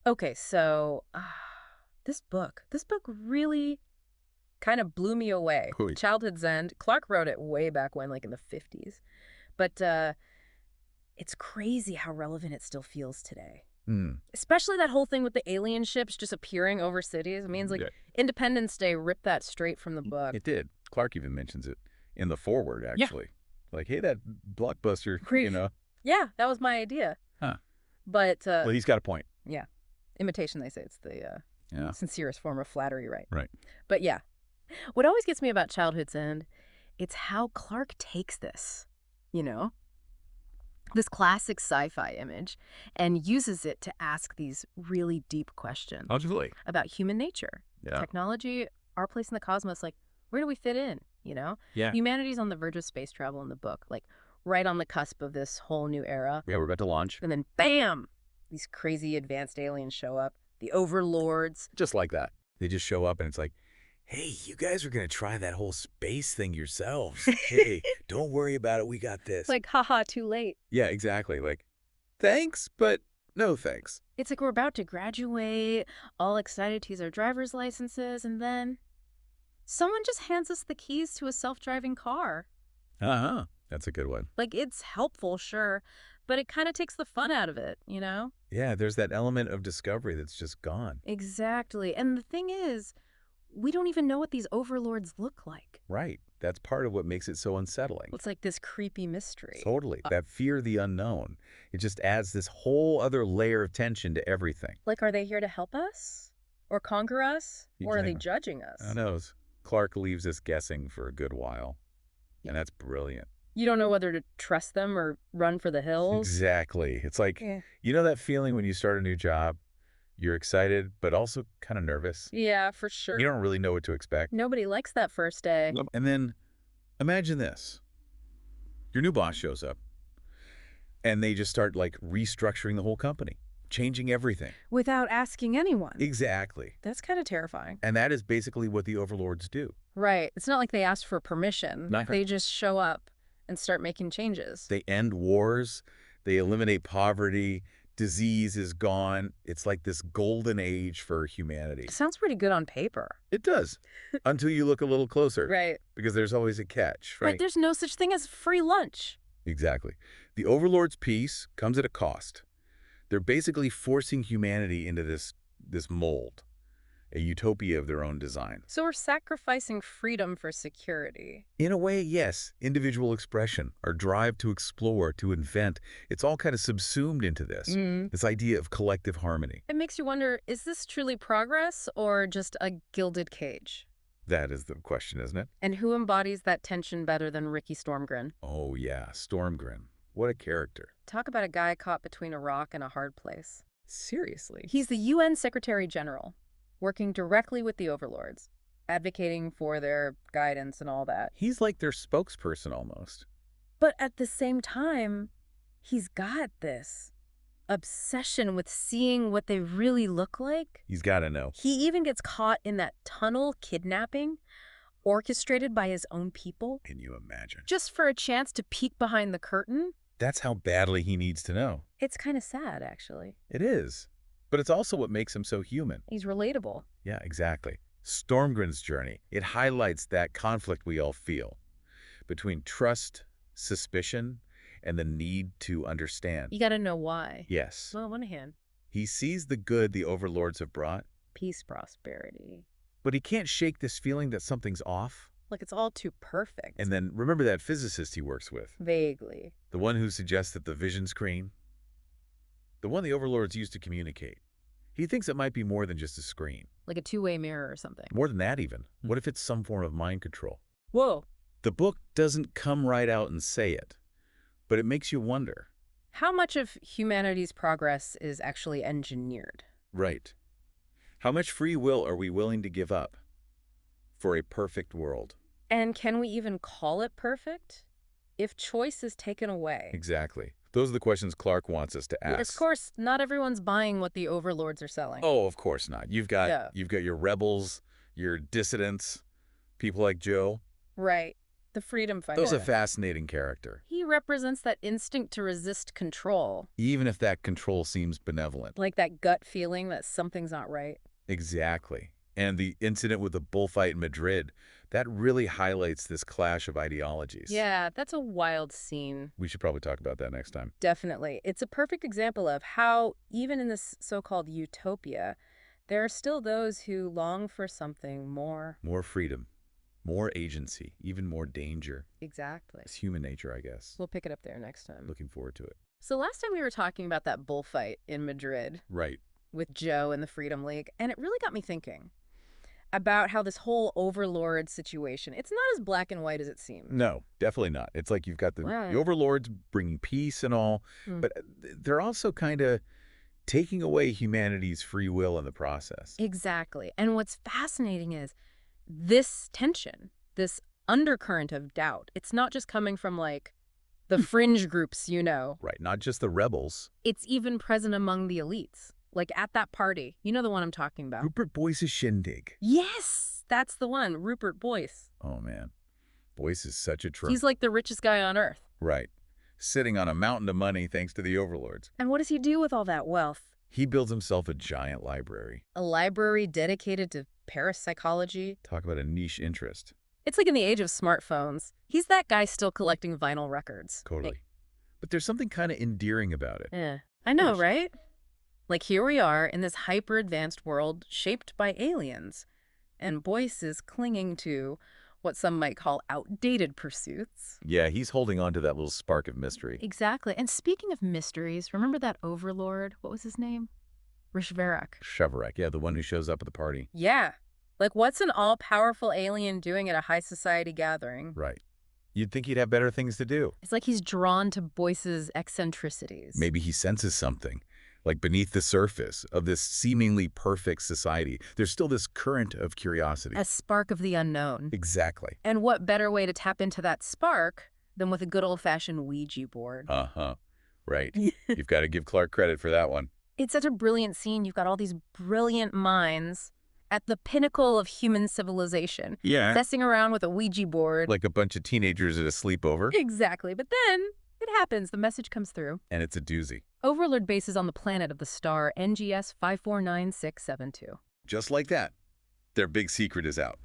Okay, so this book really kind of blew me away. Oy. Childhood's End. Clarke wrote it way back when, like in the 50s. But it's crazy how relevant it still feels today. Hmm. Especially that whole thing with the alien ships just appearing over cities. I mean, it's like Yeah, Independence Day ripped that straight from the book. it did. Clarke even mentions it in the foreword, Yeah. actually. Like, hey, that blockbuster, Great. Yeah, that was my idea. Huh. But Well, he's got a point. yeah, imitation, they say, it's the Yeah. sincerest form of flattery, right? Right. But yeah, what always gets me about Childhood's End, it's how Clarke takes this, you know, this classic sci-fi image, and uses it to ask these really deep questions Absolutely. about human nature, Yeah. technology, our place in the cosmos. Like, where do we fit in? You know, Yeah. humanity's on the verge of space travel in the book, like right on the cusp of this whole new era. Yeah, we're about to launch. And then, bam, these crazy advanced aliens show up, the Overlords. Just like that. They just show up and it's like, hey, you guys are going to try that whole space thing yourselves. Hey, don't worry about it. We got this. Like, haha, too late. Yeah, exactly. Like, thanks, but no thanks. It's like we're about to graduate, all excited to use our driver's licenses, and then someone just hands us the keys to a self-driving car. Uh-huh. That's a good one. Like, it's helpful, sure, but it kind of takes the fun out of it, you know? Yeah, there's that element of discovery that's just gone. Exactly. And the thing is, we don't even know what these overlords look like. Right. That's part of what makes it so unsettling. It's like this creepy mystery. Totally. That fear of the unknown. It just adds this whole other layer of tension to everything. Like, are they here to help us? Or conquer us? Or are they Exactly. judging us? Who knows? Clarke leaves us guessing for a good while. And that's brilliant. You don't know whether to trust them or run for the hills. Exactly. It's like, Yeah. you know that feeling when you start a new job? You're excited, but also kind of nervous. Yeah, for sure. You don't really know what to expect. Nobody likes that first day. And then imagine this. Your new boss shows up and they just start like restructuring the whole company, changing everything. Without asking anyone. Exactly. That's kind of terrifying. And that is basically what the Overlords do. Right. It's not like they asked for permission. Not- They just show up and start making changes. They end wars, they eliminate poverty, disease is gone. It's like this golden age for humanity. Sounds pretty good on paper. It does, until you look a little closer. Right. Because there's always a catch, Right. right? There's no such thing as free lunch. Exactly. The Overlord's peace comes at a cost. They're basically forcing humanity into this mold, a utopia of their own design. So we're sacrificing freedom for security. In a way, yes, individual expression, our drive to explore, to invent, it's all kind of subsumed into this, this idea of collective harmony. It makes you wonder, is this truly progress or just a gilded cage? That is the question, isn't it? And who embodies that tension better than Ricky Stormgren? Oh yeah, Stormgren. What a character. Talk about a guy caught between a rock and a hard place. Seriously. He's the UN Secretary General, working directly with the Overlords, advocating for their guidance and all that. He's like their spokesperson almost. But at the same time, he's got this obsession with seeing what they really look like. He's got to know. He even gets caught in that tunnel kidnapping, orchestrated by his own people, Can you imagine? just for a chance to peek behind the curtain. That's how badly he needs to know. It's kind of sad, actually. It is. But it's also what makes him so human. He's relatable. Yeah, exactly. Stormgren's journey, it highlights that conflict we all feel between trust, suspicion, and the need to understand. You gotta know why. Yes. Well, on one hand, He sees the good the Overlords have brought, peace, prosperity. but he can't shake this feeling that something's off. Like it's all too perfect. And then remember that physicist he works with, Vaguely. the one who suggests that the vision screen, the one the Overlords use to communicate. He thinks it might be more than just a screen. Like a two-way mirror or something. More than that even. What if it's some form of mind control? Whoa. The book doesn't come right out and say it, but it makes you wonder. How much of humanity's progress is actually engineered? Right. How much free will are we willing to give up for a perfect world? And can we even call it perfect? If choice is taken away. Exactly. Those are the questions Clarke wants us to Of ask. course, not everyone's buying what the Overlords are selling. Oh, of course not. You've got Yeah. your rebels, your dissidents, people like Joe. Right. The freedom Those a fighter. fascinating character, He represents that instinct to resist control, even if that control seems benevolent. like that gut feeling that something's not right. Exactly. And the incident with the bullfight in Madrid, that really highlights this clash of ideologies. Yeah, that's a wild scene. We should probably talk about that next time. Definitely. It's a perfect example of how, even in this so-called utopia, there are still those who long for something more. More freedom, more agency, even more danger. Exactly. It's human nature, I guess. We'll pick it up there next time. Looking forward to it. So last time we were talking about that bullfight in Madrid Right. with Joe and the Freedom League, and it really got me thinking about how this whole Overlord situation, it's not as black and white as it seems. No, definitely not. It's like you've got the Right. overlords bringing peace and all, Mm. but they're also kind of taking away humanity's free will in the process. Exactly. And what's fascinating is this tension, this undercurrent of doubt, it's not just coming from like the fringe groups, Right, not just the rebels. It's even present among the elites. Like at that party. You know the one I'm talking about. Rupert Boyce's shindig. Yes, that's the one, Rupert Boyce. Oh, man. Boyce is such a He's like the richest guy on earth. Right. Sitting on a mountain of money thanks to the overlords. And what does he do with all that wealth? He builds himself a giant library. A library dedicated to parapsychology. Talk about a niche interest. It's like in the age of smartphones. He's that guy still collecting vinyl records. Totally. But there's something kind of endearing about it. Yeah, I know, Yes. right? Like here we are in this hyper-advanced world shaped by aliens. And Boyce is clinging to what some might call outdated pursuits. Yeah, he's holding on to that little spark of mystery. Exactly. And speaking of mysteries, remember that Overlord? What was his name? Rishverak. Cheverek, yeah, the one who shows up at the party. Yeah. Like, what's an all-powerful alien doing at a high society gathering? Right. You'd think he'd have better things to do. It's like he's drawn to Boyce's eccentricities. Maybe he senses something. Like beneath the surface of this seemingly perfect society, there's still this current of curiosity. A spark of the unknown. Exactly. And what better way to tap into that spark than with a good old-fashioned Ouija board? Uh-huh. Right. You've got to give Clarke credit for that one. It's such a brilliant scene. You've got all these brilliant minds at the pinnacle of human civilization, Yeah. messing around with a Ouija board. Like a bunch of teenagers at a sleepover. Exactly. But then it happens. The message comes through. And it's a doozy. Overlord base is on the planet of the star NGS 549672. Just like that. Their big secret is out.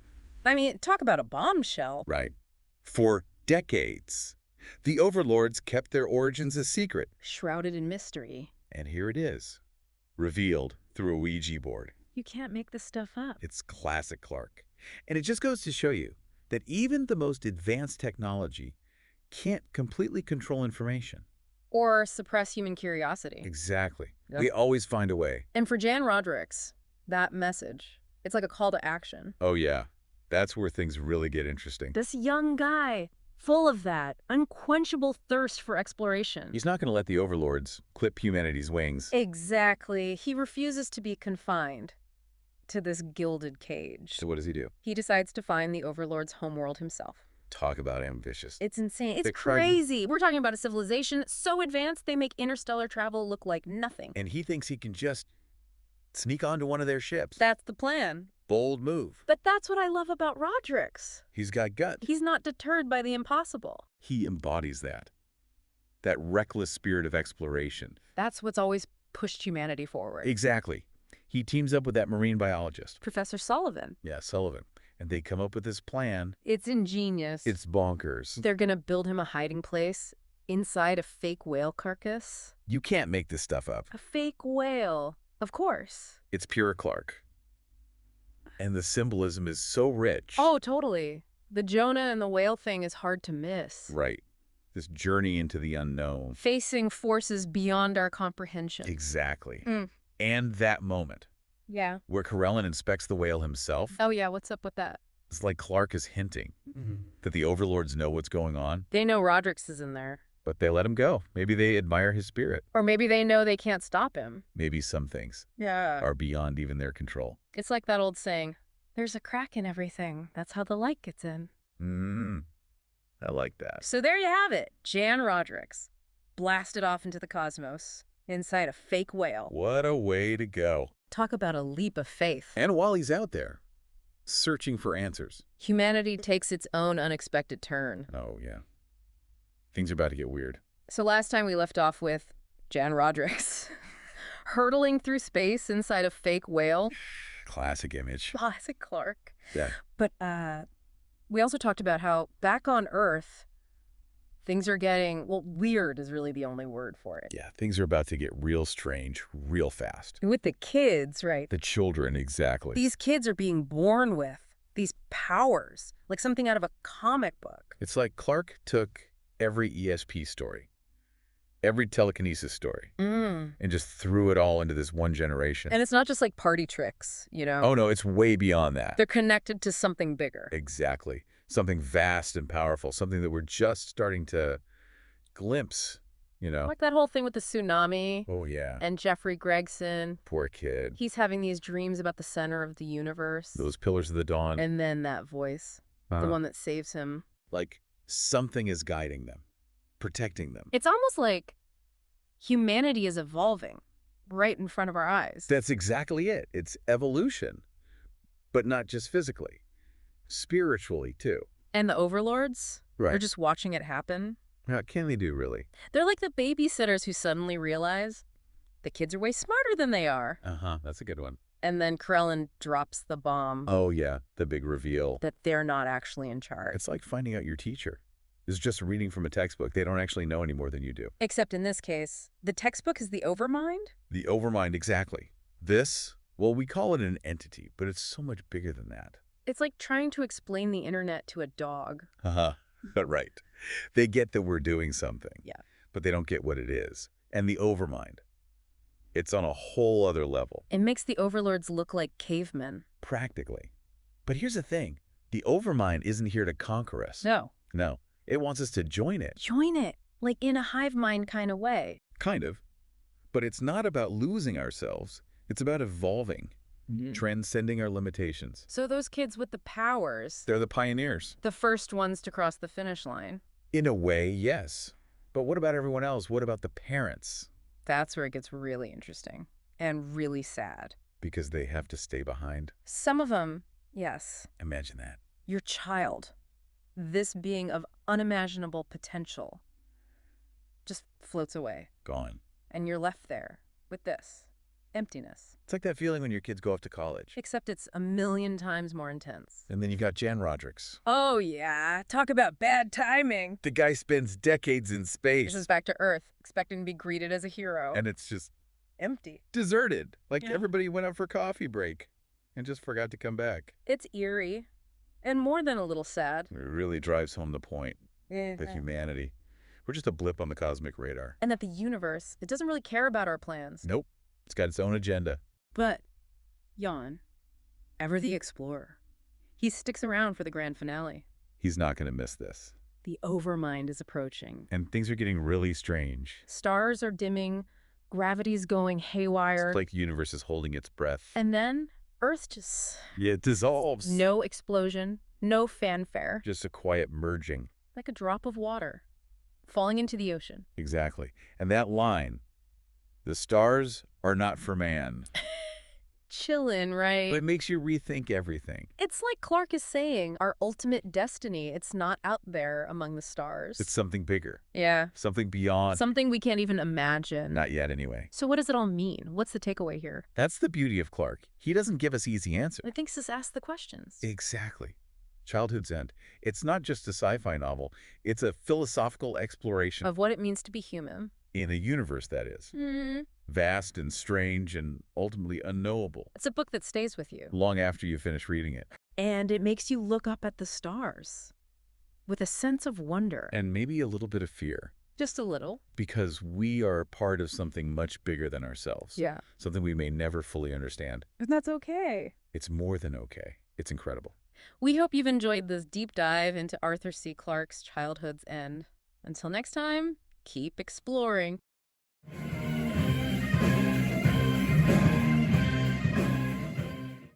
I mean, talk about a bombshell. Right. For decades, the Overlords kept their origins a secret. Shrouded in mystery. And here it is. Revealed through a Ouija board. You can't make this stuff up. It's classic Clarke. And it just goes to show you that even the most advanced technology can't completely control information. Or suppress human curiosity. Exactly. Yeah. We always find a way. And for Jan Roderick's, that message, it's like a call to action. Oh, yeah. That's where things really get interesting. This young guy, full of that unquenchable thirst for exploration. He's not going to let the Overlords clip humanity's wings. Exactly. He refuses to be confined to this gilded cage. So what does he do? He decides to find the Overlord's homeworld himself. Talk about ambitious. It's insane. It's They tried- crazy. We're talking about a civilization so advanced they make interstellar travel look like nothing. And he thinks he can just sneak onto one of their ships. That's the plan. Bold move. But that's what I love about Roderick's. He's got guts. He's not deterred by the impossible. He embodies that. That reckless spirit of exploration. That's what's always pushed humanity forward. Exactly. He teams up with that marine biologist. Professor Sullivan. Yeah, Sullivan. And they come up with this plan. It's ingenious. It's bonkers. They're gonna build him a hiding place inside a fake whale carcass. You can't make this stuff up. A fake whale. Of course. It's pure Clarke. And the symbolism is so rich. Oh, totally. The Jonah and the whale thing is hard to miss. Right. This journey into the unknown. Facing forces beyond our comprehension. Exactly. Mm. And that moment Yeah. where Corellin inspects the whale himself, Oh, yeah. What's up with that? it's like Clarke is hinting that the Overlords know what's going on, They know Roderick's is in there. but they let him go. Maybe they admire his spirit. Or maybe they know they can't stop him. Maybe some things Yeah. are beyond even their control. It's like that old saying, there's a crack in everything. That's how the light gets in. I like that. So there you have it. Jan Roderick's blasted off into the cosmos inside a fake whale. What a way to go. Talk about a leap of faith. And while he's out there, searching for answers. Humanity takes its own unexpected turn. Oh, yeah. Things are about to get weird. So last time we left off with Jan Roderick's hurtling through space inside a fake whale. Classic image. Classic Clarke. Yeah. But we also talked about how back on Earth, things are getting, well, weird is really the only word for it. Yeah, things are about to get real strange real fast. With the kids, right? The children, exactly. These kids are being born with these powers, like something out of a comic book. It's like Clarke took every ESP story, every telekinesis story, and just threw it all into this one generation. And it's not just like party tricks, you know? Oh, no, it's way beyond that. They're connected to something bigger. Exactly. Something vast and powerful, something that we're just starting to glimpse, you know? Like that whole thing with the tsunami. Oh, yeah. And Jeffrey Gregson. Poor kid. He's having these dreams about the center of the universe. Those pillars of the dawn. And then that voice, the one that saves him. Like something is guiding them, protecting them. It's almost like humanity is evolving right in front of our eyes. That's exactly it. It's evolution, but not just physically, spiritually too. And the Overlords Right. are just watching it happen. What can they do, really? They're like the babysitters who suddenly realize the kids are way smarter than they are. That's a good one. And then Krellin drops the bomb Oh, yeah, the big reveal. that they're not actually in charge. It's like finding out your teacher is just reading from a textbook. They don't actually know any more than you do. Except in this case, the textbook is the Overmind? The overmind, exactly. This, well, we call it an entity, but it's so much bigger than that. It's like trying to explain the internet to a dog. Right. They get that we're doing something. Yeah. But they don't get what it is. And the overmind, it's on a whole other level. It makes the Overlords look like cavemen. Practically. But here's the thing. The overmind isn't here to conquer us. No. No. It wants us to join it. Join it, like in a hive mind kind of way. Kind of. But it's not about losing ourselves. It's about evolving, transcending our limitations. So those kids with the powers, They're the pioneers. the first ones to cross the finish line. In a way, yes. But what about everyone else? What about the parents? That's where it gets really interesting and really sad. Because they have to stay behind. Some of them, yes. Imagine that. Your child, this being of unimaginable potential, just floats away. Gone. And you're left there with this emptiness. It's like that feeling when your kids go off to college. Except it's a million times more intense. And then you got Jan Roderick's. Oh, yeah. Talk about bad timing. The guy spends decades in space. This is back to Earth, expecting to be greeted as a hero. And it's just empty. deserted. Like Yeah. everybody went out for coffee break and just forgot to come back. It's eerie and more than a little sad. It really drives home the point Yeah. that humanity, we're just a blip on the cosmic radar. And that the universe, it doesn't really care about our plans. Nope. It's got its own agenda. But Jan, ever the explorer, he sticks around for the grand finale. He's not going to miss this. The Overmind is approaching. And things are getting really strange. Stars are dimming, gravity's going haywire. It's like the universe is holding its breath. And then Earth just... Yeah, it dissolves. No explosion, no fanfare. Just a quiet merging. Like a drop of water falling into the ocean. Exactly. And that line, the stars are not for man. Chillin', right? But it makes you rethink everything. It's like Clarke is saying, our ultimate destiny, it's not out there among the stars. It's something bigger. Yeah. Something beyond. Something we can't even imagine. Not yet, anyway. So what does it all mean? What's the takeaway here? That's the beauty of Clarke. He doesn't give us easy answers. It thinks us ask the questions. Exactly. Childhood's End. It's not just a sci-fi novel. It's a philosophical exploration Of what it means to be human. in a universe that is vast and strange and ultimately unknowable It's a book that stays with you. long after you finish reading it. And it makes you look up at the stars with a sense of wonder. And maybe a little bit of fear. Just a little. Because we are part of something much bigger than ourselves. Yeah. Something we may never fully understand. And that's okay. It's more than okay. It's incredible. We hope you've enjoyed this deep dive into Arthur C. Clarke's Childhood's End. Until next time, keep exploring.